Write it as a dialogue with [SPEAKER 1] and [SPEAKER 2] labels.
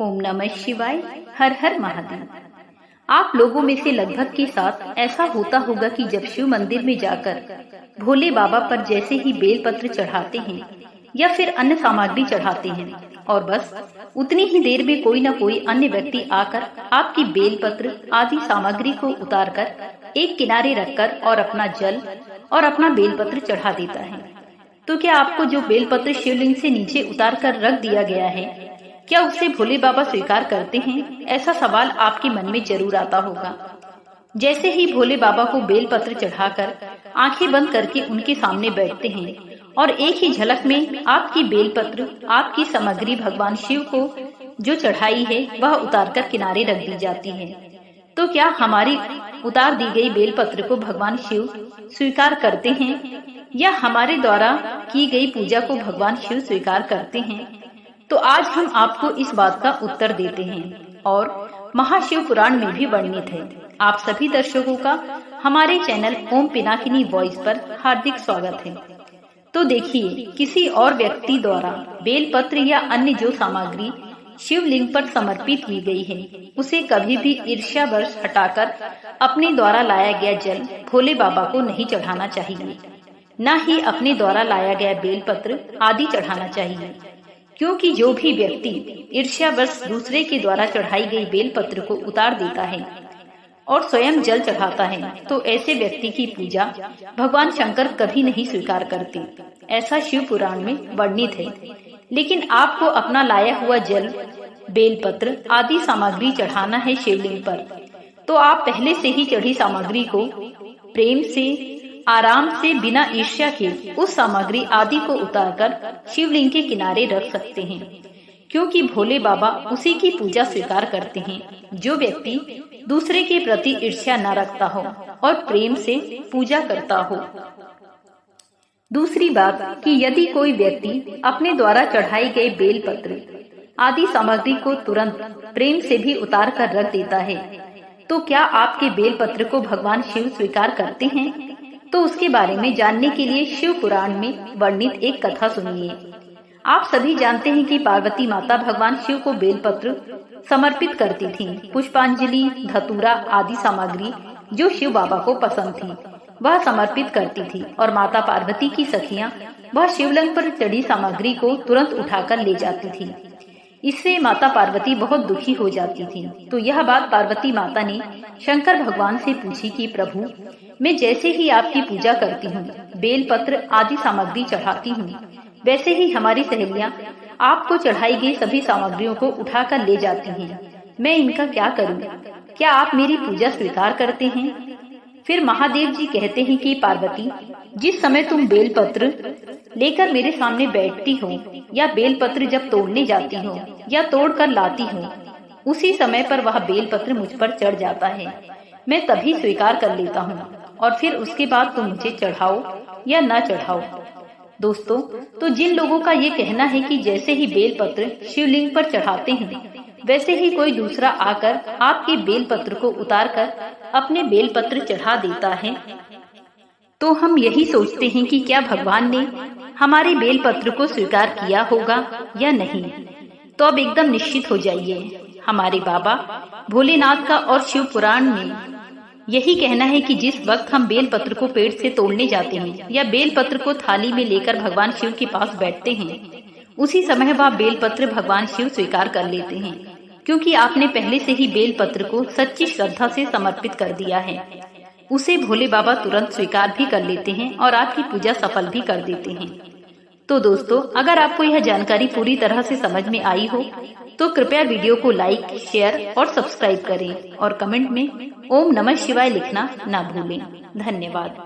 [SPEAKER 1] ओम नमः शिवाय। हर हर महादेव। आप लोगों में से लगभग के साथ ऐसा होता होगा कि जब शिव मंदिर में जाकर भोले बाबा पर जैसे ही बेलपत्र चढ़ाते हैं या फिर अन्य सामग्री चढ़ाते हैं और बस उतनी ही देर में कोई न कोई अन्य व्यक्ति आकर आपकी बेलपत्र आदि सामग्री को उतारकर एक किनारे रखकर और अपना जल और अपना बेलपत्र चढ़ा देता है। तो क्या आपको जो बेलपत्र शिवलिंग से नीचे उतार कर रख दिया गया है, क्या उसे भोले बाबा स्वीकार करते हैं? ऐसा सवाल आपके मन में जरूर आता होगा। जैसे ही भोले बाबा को बेलपत्र चढ़ाकर आंखें बंद करके उनके सामने बैठते हैं और एक ही झलक में आपकी बेलपत्र, आपकी सामग्री भगवान शिव को जो चढ़ाई है वह उतारकर किनारे रख दी जाती है। तो क्या हमारी उतार दी गई बेलपत्र को भगवान शिव स्वीकार करते हैं या हमारे द्वारा की गई पूजा को भगवान शिव स्वीकार करते हैं? तो आज हम आपको इस बात का उत्तर देते हैं और महाशिव पुराण में भी वर्णित है। आप सभी दर्शकों का हमारे चैनल ओम पिनाकिनी वॉइस पर हार्दिक स्वागत है। तो देखिए, किसी और व्यक्ति द्वारा बेलपत्र या अन्य जो सामग्री शिवलिंग पर समर्पित की गई है उसे कभी भी ईर्ष्यावश हटाकर अपने द्वारा लाया गया जल भोले बाबा को नहीं चढ़ाना चाहिए, न ही अपने द्वारा लाया गया बेलपत्र आदि चढ़ाना चाहिए। क्योंकि जो भी व्यक्ति ईर्ष्यावश दूसरे के द्वारा चढ़ाई गई बेलपत्र को उतार देता है और स्वयं जल चढ़ाता है तो ऐसे व्यक्ति की पूजा भगवान शंकर कभी नहीं स्वीकार करते। ऐसा शिव पुराण में वर्णित है। लेकिन आपको अपना लाया हुआ जल, बेलपत्र आदि सामग्री चढ़ाना है शिवलिंग पर, तो आप पहले से ही चढ़ी सामग्री को प्रेम से, आराम से, बिना ईर्ष्या के उस सामग्री आदि को उतारकर शिवलिंग के किनारे रख सकते हैं। क्योंकि भोले बाबा उसी की पूजा स्वीकार करते हैं जो व्यक्ति दूसरे के प्रति ईर्ष्या न रखता हो और प्रेम से पूजा करता हो। दूसरी बात कि यदि कोई व्यक्ति अपने द्वारा चढ़ाई गए बेलपत्र आदि सामग्री को तुरंत प्रेम से भी उतार कर रख देता है, तो क्या आपके बेलपत्र को भगवान शिव स्वीकार करते हैं? तो उसके बारे में जानने के लिए शिव पुराण में वर्णित एक कथा सुनिए। आप सभी जानते हैं कि पार्वती माता भगवान शिव को बेलपत्र समर्पित करती थीं। पुष्पांजलि, धतूरा आदि सामग्री जो शिव बाबा को पसंद थी वह समर्पित करती थी और माता पार्वती की सखियां वह शिवलिंग पर चढ़ी सामग्री को तुरंत उठाकर ले जाती थी। इससे माता पार्वती बहुत दुखी हो जाती थी। तो यह बात पार्वती माता ने शंकर भगवान से पूछी कि प्रभु, मैं जैसे ही आपकी पूजा करती हूँ, बेलपत्र आदि सामग्री चढ़ाती हूँ, वैसे ही हमारी सहेलियाँ आपको चढ़ाई गई सभी सामग्रियों को उठाकर ले जाती हैं। मैं इनका क्या करूँ? क्या आप मेरी पूजा स्वीकार करते हैं? फिर महादेव जी कहते हैं कि पार्वती, जिस समय तुम बेलपत्र लेकर मेरे सामने बैठती हो या बेलपत्र जब तोड़ने जाती हो या तोड़ कर लाती हो, उसी समय पर वह बेलपत्र मुझ पर चढ़ जाता है। मैं तभी स्वीकार कर लेता हूँ और फिर उसके बाद तुम मुझे चढ़ाओ या न चढ़ाओ। दोस्तों, तो जिन लोगों का ये कहना है कि जैसे ही बेलपत्र शिवलिंग पर चढ़ाते हैं वैसे ही कोई दूसरा आकर आपके बेलपत्र को उतारकर अपने बेलपत्र चढ़ा देता है, तो हम यही सोचते हैं कि क्या भगवान ने हमारे बेलपत्र को स्वीकार किया होगा या नहीं। तो अब एकदम निश्चित हो जाइए, हमारे बाबा भोलेनाथ का और शिव पुराण में यही कहना है कि जिस वक्त हम बेलपत्र को पेड़ से तोड़ने जाते हैं या बेलपत्र को थाली में लेकर भगवान शिव के पास बैठते हैं, उसी समय वह बेलपत्र भगवान शिव स्वीकार कर लेते हैं। क्योंकि आपने पहले से ही बेलपत्र को सच्ची श्रद्धा से समर्पित कर दिया है। उसे भोले बाबा तुरंत स्वीकार भी कर लेते हैं और आपकी पूजा सफल भी कर देते हैं। तो दोस्तों, अगर आपको यह जानकारी पूरी तरह से समझ में आई हो तो कृपया वीडियो को लाइक, शेयर और सब्सक्राइब करें और कमेंट में ओम नमः शिवाय लिखना ना भूलें। धन्यवाद।